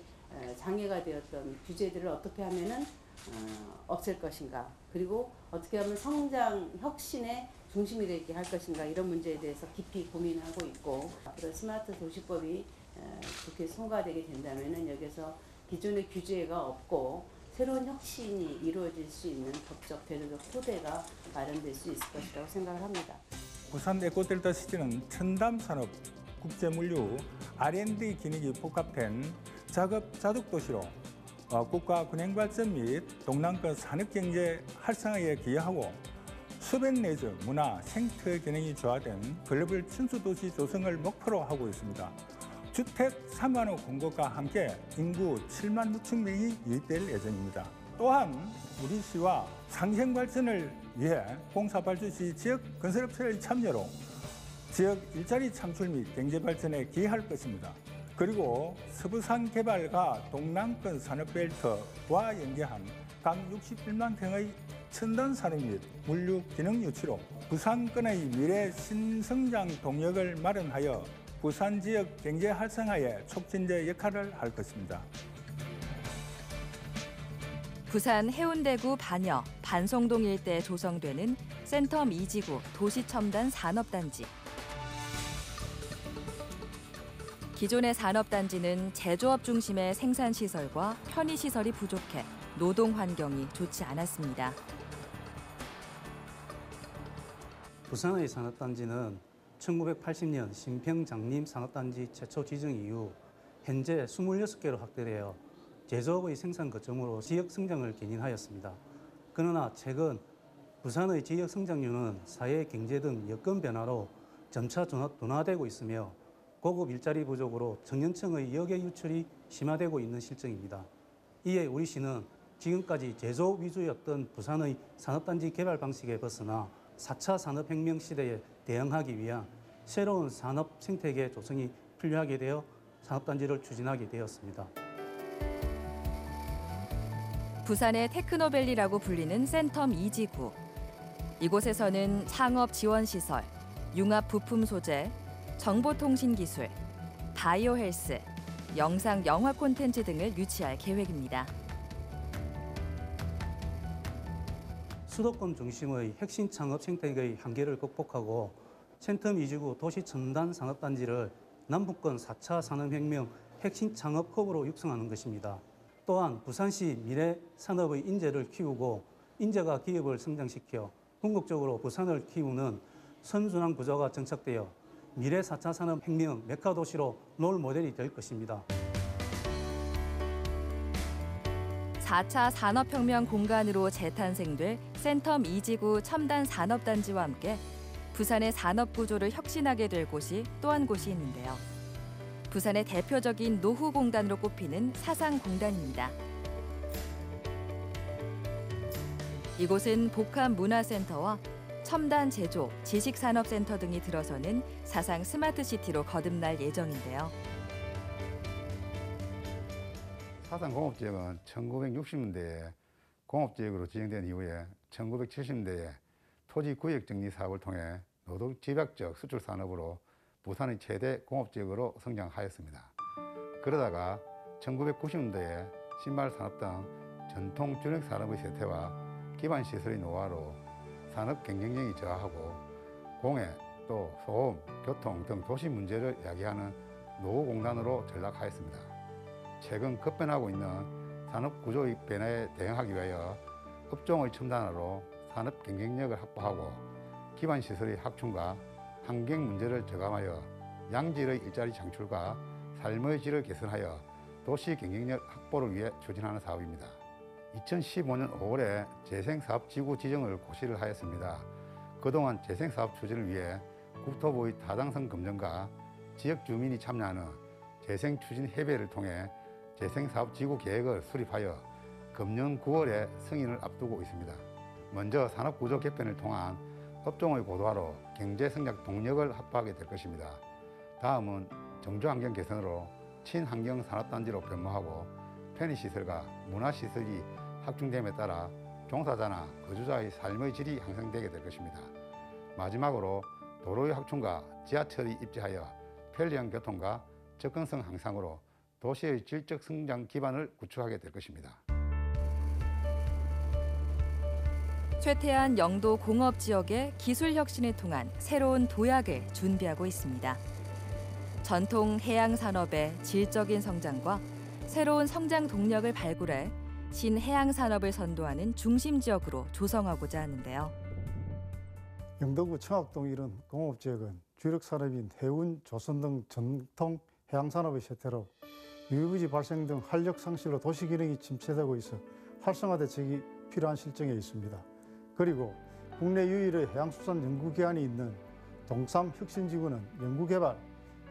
장애가 되었던 규제들을 어떻게 하면은 없앨 것인가, 그리고 어떻게 하면 성장, 혁신의 중심이 되게 할 것인가, 이런 문제에 대해서 깊이 고민하고 있고, 앞으로 스마트 도시법이 그렇게 통과되게 된다면은 여기서 기존의 규제가 없고 새로운 혁신이 이루어질 수 있는 법적, 제도적 토대가 마련될 수 있을 것이라고 생각을 합니다. 부산 에코델타 시티는 첨단 산업, 국제물류, R&D 기능이 복합된 자급 도시로 국가 균형 발전 및 동남권 산업경제 활성화에 기여하고 수변 내지 문화, 생태 기능이 조화된 글로벌 친수도시 조성을 목표로 하고 있습니다. 주택 3만 호 공급과 함께 인구 7만 6천 명이 유입될 예정입니다. 또한 우리 시와 상생 발전을 위해 공사 발주 시 지역 건설업체의 참여로 지역 일자리 창출 및 경제 발전에 기여할 것입니다. 그리고 서부산 개발과 동남권 산업벨트와 연계한 각 61만 평의 첨단 산업 및 물류 기능 유치로 부산권의 미래 신성장 동력을 마련하여 부산 지역 경제 활성화의 촉진제 역할을 할 것입니다. 부산 해운대구 반여, 반송동 일대에 조성되는 센텀 2지구 도시첨단 산업단지. 기존의 산업단지는 제조업 중심의 생산시설과 편의시설이 부족해 노동 환경이 좋지 않았습니다. 부산의 산업단지는 1980년 신평장림 산업단지 최초 지정 이후 현재 26개로 확대되어 제조업의 생산 거점으로 지역 성장을 견인하였습니다. 그러나 최근 부산의 지역 성장률은 사회 경제 등 여건 변화로 점차 둔화되고 있으며 고급 일자리 부족으로 청년층의 역외 유출이 심화되고 있는 실정입니다. 이에 우리 시는 지금까지 제조업 위주였던 부산의 산업단지 개발 방식에 벗어나 4차 산업혁명 시대에 대응하기 위한 새로운 산업 생태계 조성이 필요하게 되어 산업단지를 추진하게 되었습니다. 부산의 테크노밸리라고 불리는 센텀 2지구. 이곳에서는 창업 지원 시설, 융합 부품 소재, 정보통신기술, 바이오 헬스, 영상 영화 콘텐츠 등을 유치할 계획입니다. 수도권 중심의 혁신 창업 생태계의 한계를 극복하고 센텀 2지구 도시 첨단 산업단지를 남북권 4차 산업혁명 혁신 창업 허브로 육성하는 것입니다. 또한 부산시 미래 산업의 인재를 키우고 인재가 기업을 성장시켜 궁극적으로 부산을 키우는 선순환 구조가 정착되어 미래 4차 산업혁명 메카 도시로 롤 모델이 될 것입니다. 4차 산업혁명 공간으로 재탄생될 센텀 2지구 첨단 산업단지와 함께 부산의 산업 구조를 혁신하게 될 곳이 또 한 곳이 있는데요. 부산의 대표적인 노후공단으로 꼽히는 사상공단입니다. 이곳은 복합문화센터와 첨단 제조, 지식산업센터 등이 들어서는 사상 스마트시티로 거듭날 예정인데요. 사상공업지역은 1960년대에 공업지역으로 지정된 이후에 1970년대에 토지구역 정리 사업을 통해 노동집약적 수출산업으로 부산의 최대 공업지역으로 성장하였습니다. 그러다가 1990년대에 신발산업 등 전통 주력산업의 쇠퇴와 기반시설의 노화로 산업 경쟁력이 저하하고 공해, 또 소음, 교통 등 도시 문제를 야기하는 노후공단으로 전락하였습니다. 최근 급변하고 있는 산업 구조의 변화에 대응하기 위하여 업종의 첨단화로 산업 경쟁력을 확보하고 기반시설의 확충과 환경 문제를 저감하여 양질의 일자리 창출과 삶의 질을 개선하여 도시 경쟁력 확보를 위해 추진하는 사업입니다. 2015년 5월에 재생사업지구 지정을 고시를 하였습니다. 그동안 재생사업 추진을 위해 국토부의 타당성 검증과 지역 주민이 참여하는 재생추진협의회를 통해 재생사업지구 계획을 수립하여 금년 9월에 승인을 앞두고 있습니다. 먼저 산업구조 개편을 통한 업종의 고도화로 경제성장 동력을 확보하게 될 것입니다. 다음은 정조환경 개선으로 친환경 산업단지로 변모하고 편의시설과 문화시설이 확충됨에 따라 종사자나 거주자의 삶의 질이 향상되게 될 것입니다. 마지막으로 도로의 확충과 지하철이 입지하여 편리한 교통과 접근성 향상으로 도시의 질적 성장 기반을 구축하게 될 것입니다. 쇠퇴한 영도 공업지역의 기술혁신을 통한 새로운 도약을 준비하고 있습니다. 전통 해양산업의 질적인 성장과 새로운 성장 동력을 발굴해 신해양산업을 선도하는 중심지역으로 조성하고자 하는데요. 영도구 청학동 이런 공업지역은 주력산업인 해운, 조선 등 전통 해양산업의 쇠퇴로 유해부지 발생 등 활력 상실로 도시 기능이 침체되고 있어 활성화 대책이 필요한 실정에 있습니다. 그리고 국내 유일의 해양수산 연구기관이 있는 동삼혁신지구는 연구개발,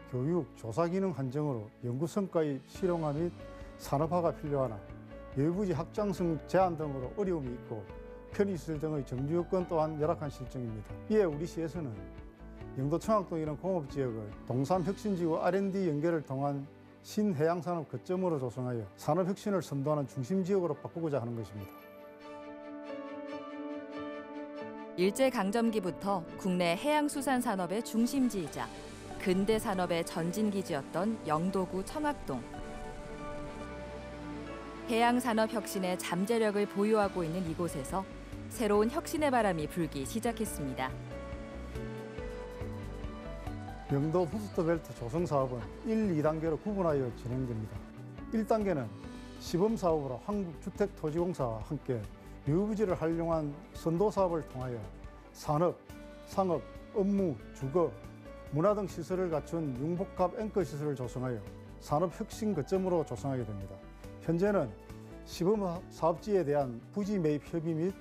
교육, 조사 기능 한정으로 연구 성과의 실용화 및 산업화가 필요하나 유해부지 확장성 제한 등으로 어려움이 있고 편의시설 등의 정주 여건 또한 열악한 실정입니다. 이에 우리 시에서는 영도 청학동 이런 공업지역을 동삼혁신지구 R&D 연계를 통한 신해양산업 거점으로 조성하여 산업혁신을 선도하는 중심지역으로 바꾸고자 하는 것입니다. 일제강점기부터 국내 해양수산산업의 중심지이자 근대 산업의 전진기지였던 영도구 청학동. 해양산업 혁신의 잠재력을 보유하고 있는 이곳에서 새로운 혁신의 바람이 불기 시작했습니다. 영도 부스터벨트 조성 사업은 1, 2단계로 구분하여 진행됩니다. 1단계는 시범사업으로 한국주택토지공사와 함께 유부지를 활용한 선도 사업을 통하여 산업, 상업, 업무, 주거, 문화 등 시설을 갖춘 융복합 앵커 시설을 조성하여 산업 혁신 거점으로 조성하게 됩니다. 현재는 시범 사업지에 대한 부지 매입 협의 및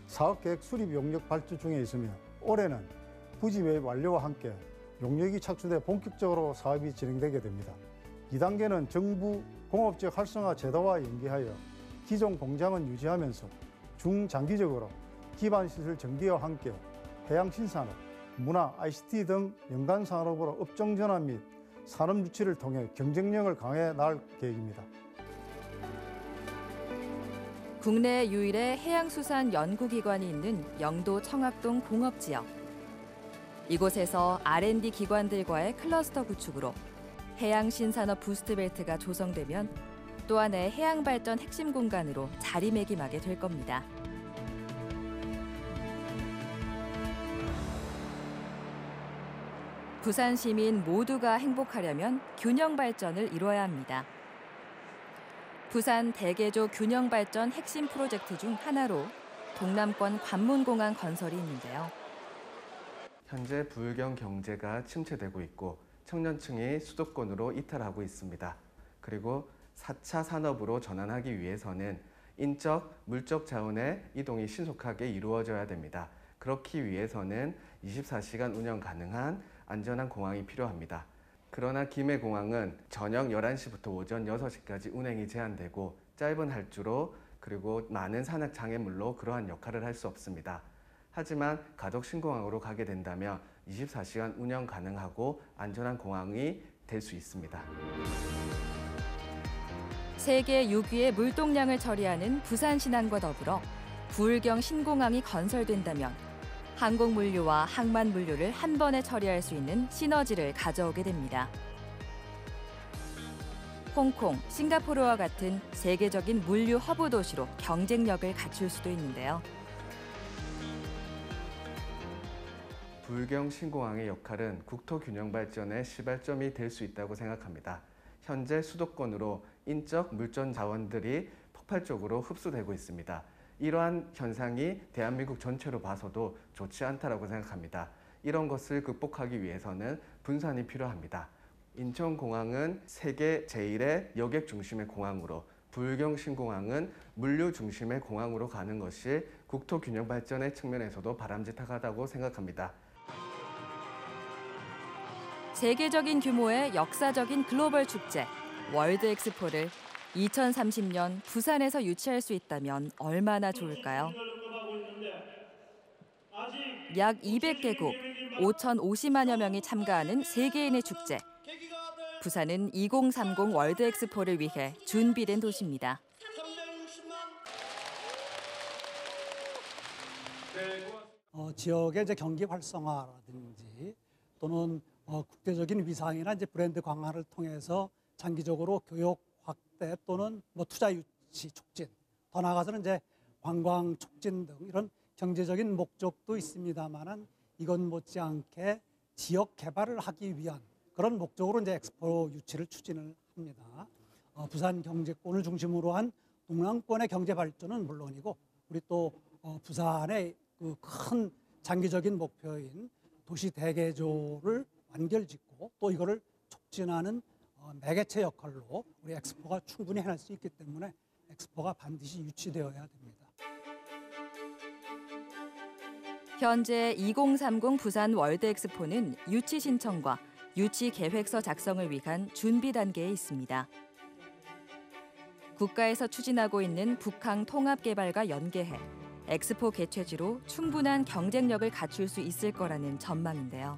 사업계획 수립 용역 발주 중에 있으며 올해는 부지 매입 완료와 함께 용역이 착수돼 본격적으로 사업이 진행되게 됩니다. 2단계는 정부 공업지역 활성화 제도와 연계하여 기존 공장은 유지하면서 중장기적으로 기반시설 전개와 함께 해양신산업, 문화, ICT 등 연관산업으로 업종 전환 및 산업 유치를 통해 경쟁력을 강해 나갈 계획입니다. 국내 유일의 해양수산 연구기관이 있는 영도 청학동 공업지역. 이곳에서 R&D 기관들과의 클러스터 구축으로 해양신산업 부스트벨트가 조성되면 또 하나의 해양발전 핵심 공간으로 자리매김하게 될 겁니다. 부산 시민 모두가 행복하려면 균형 발전을 이뤄야 합니다. 부산 대개조 균형 발전 핵심 프로젝트 중 하나로 동남권 관문공항 건설이 있는데요. 현재 부유경 경제가 침체되고 있고 청년층이 수도권으로 이탈하고 있습니다. 그리고 4차 산업으로 전환하기 위해서는 인적, 물적 자원의 이동이 신속하게 이루어져야 됩니다. 그렇기 위해서는 24시간 운영 가능한 안전한 공항이 필요합니다. 그러나 김해공항은 저녁 11시부터 오전 6시까지 운행이 제한되고 짧은 할주로 그리고 많은 산악 장애물로 그러한 역할을 할 수 없습니다. 하지만 가덕 신공항으로 가게 된다면 24시간 운영 가능하고 안전한 공항이 될 수 있습니다. 세계 6위의 물동량을 처리하는 부산신항과 더불어 부울경 신공항이 건설된다면 항공물류와 항만물류를 한 번에 처리할 수 있는 시너지를 가져오게 됩니다. 홍콩, 싱가포르와 같은 세계적인 물류 허브 도시로 경쟁력을 갖출 수도 있는데요. 부울경 신공항의 역할은 국토 균형 발전의 시발점이 될 수 있다고 생각합니다. 현재 수도권으로 인적, 물적 자원들이 폭발적으로 흡수되고 있습니다. 이러한 현상이 대한민국 전체로 봐서도 좋지 않다고 생각합니다. 이런 것을 극복하기 위해서는 분산이 필요합니다. 인천공항은 세계 제1의 여객 중심의 공항으로 부울경 신공항은 물류 중심의 공항으로 가는 것이 국토 균형 발전의 측면에서도 바람직하다고 생각합니다. 세계적인 규모의 역사적인 글로벌 축제 월드 엑스포를 2030년 부산에서 유치할 수 있다면 얼마나 좋을까요? 약 200개국 5,050만여 명이 참가하는 세계인의 축제. 부산은 2030 월드 엑스포를 위해 준비된 도시입니다. 지역의 이제 경기 활성화라든지 또는 국제적인 위상이나 이제 브랜드 강화를 통해서 장기적으로 교육 확대 또는 투자 유치 촉진, 더 나아가서는 이제 관광 촉진 등 이런 경제적인 목적도 있습니다만은 이건 못지않게 지역 개발을 하기 위한 그런 목적으로 이제 엑스포 유치를 추진을 합니다. 부산 경제권을 중심으로 한 동남권의 경제 발전은 물론이고 우리 또 부산의 그 큰 장기적인 목표인 도시 대개조를 완결짓고 또 이거를 촉진하는 매개체 역할로 우리 엑스포가 충분히 해낼 수 있기 때문에 엑스포가 반드시 유치되어야 됩니다. 현재 2030 부산 월드 엑스포는 유치 신청과 유치 계획서 작성을 위한 준비 단계에 있습니다. 국가에서 추진하고 있는 북항 통합 개발과 연계해 엑스포 개최지로 충분한 경쟁력을 갖출 수 있을 거라는 전망인데요.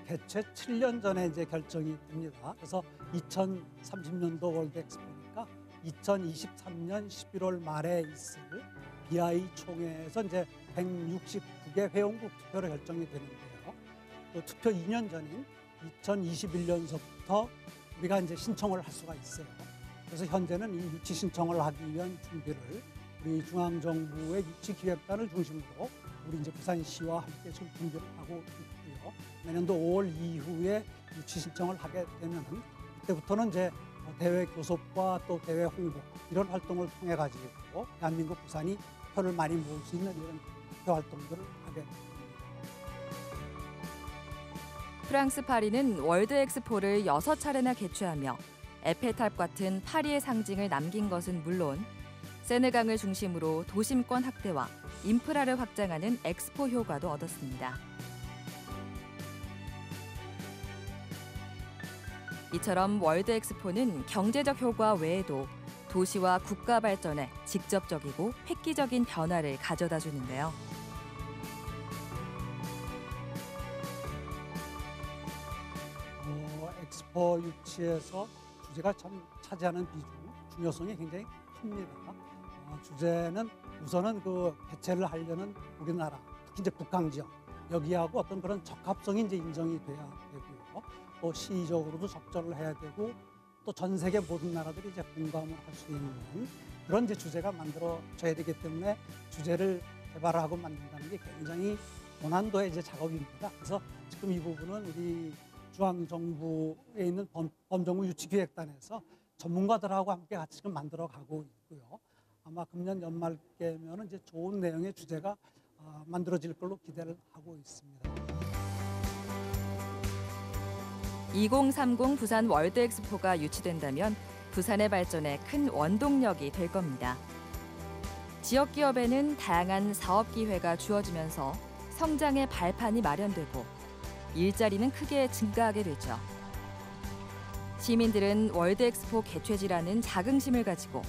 개최 7년 전에 이제 결정이 됩니다. 그래서 2030년도 월드 엑스포니까 2023년 11월 말에 있을 BI 총회에서 이제 169개 회원국 투표로 결정이 되는데요. 그 투표 2년 전인 2021년서부터 우리가 이제 신청을 할 수가 있어요. 그래서 현재는 이 유치 신청을 하기 위한 준비를 우리 중앙정부의 유치기획단을 중심으로 우리 이제 부산시와 함께 지금 준비를 하고 있고요. 내년도 5월 이후에 유치 신청을 하게 되면은 그때부터는 이제 대외 교섭과 또 대외 홍보 이런 활동을 통해 가지고 대한민국 부산이 표를 많이 모을 수 있는 이런 투표 활동들을 하게 됩니다. 프랑스 파리는 월드 엑스포를 6차례나 개최하며 에펠탑 같은 파리의 상징을 남긴 것은 물론 세느강을 중심으로 도심권 확대와 인프라를 확장하는 엑스포 효과도 얻었습니다. 이처럼 월드 엑스포는 경제적 효과 외에도 도시와 국가 발전에 직접적이고 획기적인 변화를 가져다 주는데요. 엑스포 유치에서 주제가 참 차지하는 비중, 중요성이 굉장히 큽니다. 주제는 우선은 그 개최를 하려는 우리나라, 특히 이제 북한 지역 여기하고 어떤 그런 적합성이 이제 인정이 돼야 되고요. 또 시의적으로도 적절을 해야 되고 또 전 세계 모든 나라들이 이제 공감을 할 수 있는 그런 이제 주제가 만들어져야 되기 때문에 주제를 개발하고 만든다는 게 굉장히 고난도의 이제 작업입니다. 그래서 지금 이 부분은 우리 중앙정부에 있는 범정부 유치기획단에서 전문가들하고 함께 같이 지금 만들어가고 있고요. 아마 금년 연말께면은 이제 좋은 내용의 주제가 만들어질 걸로 기대를 하고 있습니다. 2030 부산 월드 엑스포가 유치된다면 부산의 발전에 큰 원동력이 될 겁니다. 지역 기업에는 다양한 사업 기회가 주어지면서 성장의 발판이 마련되고 일자리는 크게 증가하게 되죠. 시민들은 월드 엑스포 개최지라는 자긍심을 가지고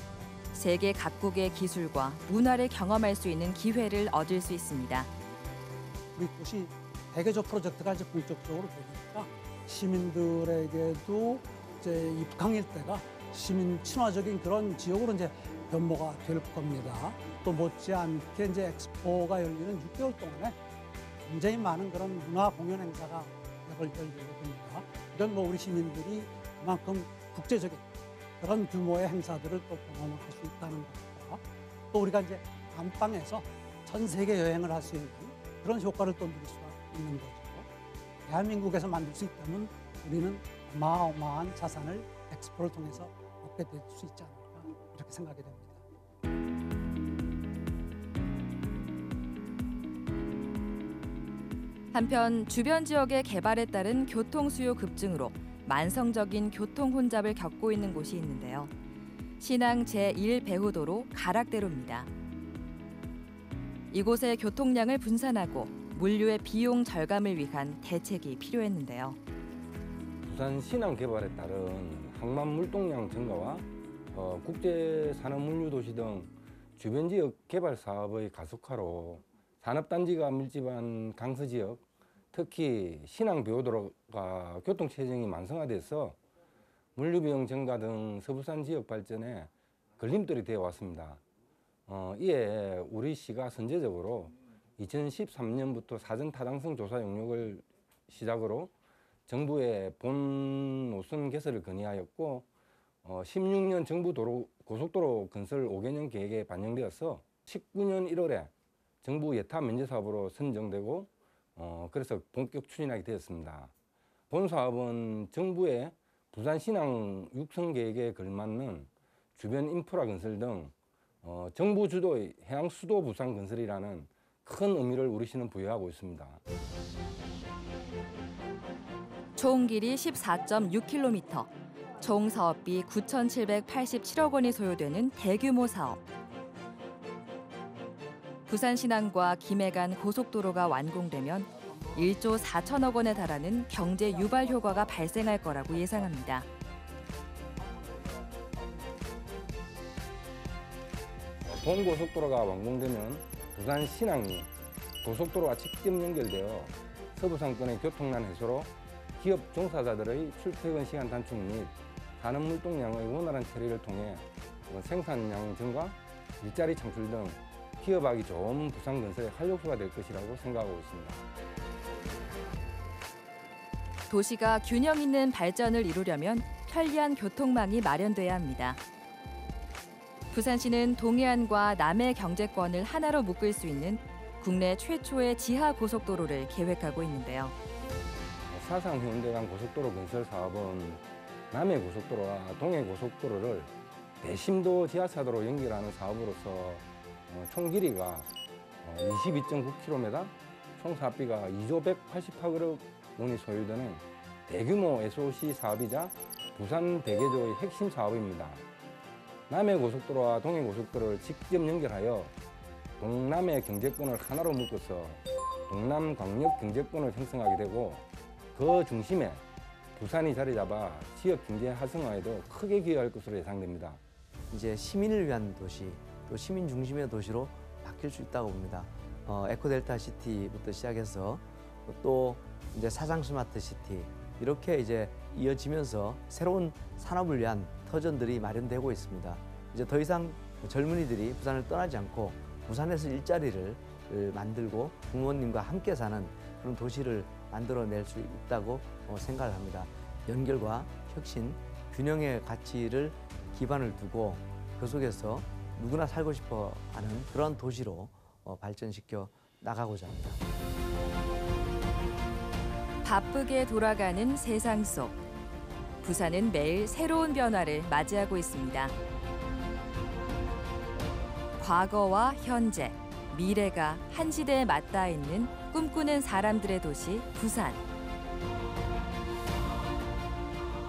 세계 각국의 기술과 문화를 경험할 수 있는 기회를 얻을 수 있습니다. 우리 도시 대개조 프로젝트가 이제 본격적으로 되니까 시민들에게도 이제 이 북한 일대가 시민 친화적인 그런 지역으로 이제 변모가 될 겁니다. 또 못지않게 이제 엑스포가 열리는 6개월 동안에 굉장히 많은 그런 문화 공연 행사가 열리게 됩니다. 이건 뭐 우리 시민들이 그만큼 국제적인 그런 규모의 행사들을 또 경험을 할 수 있다는 것과 또 우리가 이제 안방에서 전 세계 여행을 할 수 있는 그런 효과를 또 누릴 수가 있는 거죠. 대한민국에서 만들 수 있다면 우리는 어마어마한 자산을 엑스포를 통해서 얻게 될 수 있지 않을까 이렇게 생각이 됩니다. 한편 주변 지역의 개발에 따른 교통 수요 급증으로 만성적인 교통 혼잡을 겪고 있는 곳이 있는데요. 신항 제1배후도로 가락대로입니다. 이곳의 교통량을 분산하고 물류의 비용 절감을 위한 대책이 필요했는데요. 부산 신항 개발에 따른 항만 물동량 증가와 국제 산업 물류 도시 등 주변 지역 개발 사업의 가속화로 산업단지가 밀집한 강서 지역, 특히 신항 배후도로가 교통 체증이 만성화돼서 물류 비용 증가 등 서부산 지역 발전에 걸림돌이 되어 왔습니다. 이에 우리 시가 선제적으로 2013년부터 사전 타당성 조사 용역을 시작으로 정부의 본 노선 개설을 건의하였고 16년 정부 고속도로 건설 5개년 계획에 반영되어서 19년 1월에 정부 예타 면제 사업으로 선정되고 그래서 본격 추진하게 되었습니다. 본 사업은 정부의 부산 신항 육성 계획에 걸맞는 주변 인프라 건설 등 정부 주도의 해양 수도 부산 건설이라는 큰 의미를 우리 시는 부여하고 있습니다. 총 길이 14.6km, 총 사업비 9,787억 원이 소요되는 대규모 사업. 부산 신항과 김해 간 고속도로가 완공되면 1조 4천억 원에 달하는 경제 유발 효과가 발생할 거라고 예상합니다. 본 고속도로가 완공되면 부산 신항이 고속도로와 직접 연결되어 서부상권의 교통난 해소로 기업 종사자들의 출퇴근 시간 단축 및 산업 물동량의 원활한 처리를 통해 생산량 증가, 일자리 창출 등 기업하기 좋은 부산 건설의 활력소가 될 것이라고 생각하고 있습니다. 도시가 균형 있는 발전을 이루려면 편리한 교통망이 마련돼야 합니다. 부산시는 동해안과 남해 경제권을 하나로 묶을 수 있는 국내 최초의 지하 고속도로를 계획하고 있는데요. 사상 현대간 고속도로 건설 사업은 남해 고속도로와 동해 고속도로를 대심도 지하차도로 연결하는 사업으로서 총 길이가 22.9km, 총 사업비가 2조 188억 원이 소요되는 대규모 SOC 사업이자 부산 대개조의 핵심 사업입니다. 남해 고속도로와 동해 고속도로를 직접 연결하여 동남해 경제권을 하나로 묶어서 동남 광역 경제권을 형성하게 되고 그 중심에 부산이 자리 잡아 지역 경제 활성화에도 크게 기여할 것으로 예상됩니다. 이제 시민을 위한 도시, 또 시민 중심의 도시로 바뀔 수 있다고 봅니다. 에코델타 시티부터 시작해서 또 이제 사장 스마트 시티 이렇게 이제 이어지면서 새로운 산업을 위한 터전들이 마련되고 있습니다. 이제 더 이상 젊은이들이 부산을 떠나지 않고 부산에서 일자리를 만들고 부모님과 함께 사는 그런 도시를 만들어낼 수 있다고 생각을 합니다. 연결과 혁신, 균형의 가치를 기반을 두고 그 속에서 누구나 살고 싶어 하는 그런 도시로 발전시켜 나가고자 합니다. 바쁘게 돌아가는 세상 속 부산은 매일 새로운 변화를 맞이하고 있습니다. 과거와 현재, 미래가 한 시대에 맞닿아 있는 꿈꾸는 사람들의 도시 부산.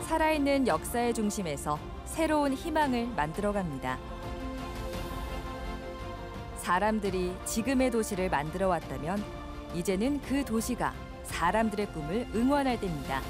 살아있는 역사의 중심에서 새로운 희망을 만들어갑니다. 사람들이 지금의 도시를 만들어 왔다면 이제는 그 도시가 사람들의 꿈을 응원할 때입니다.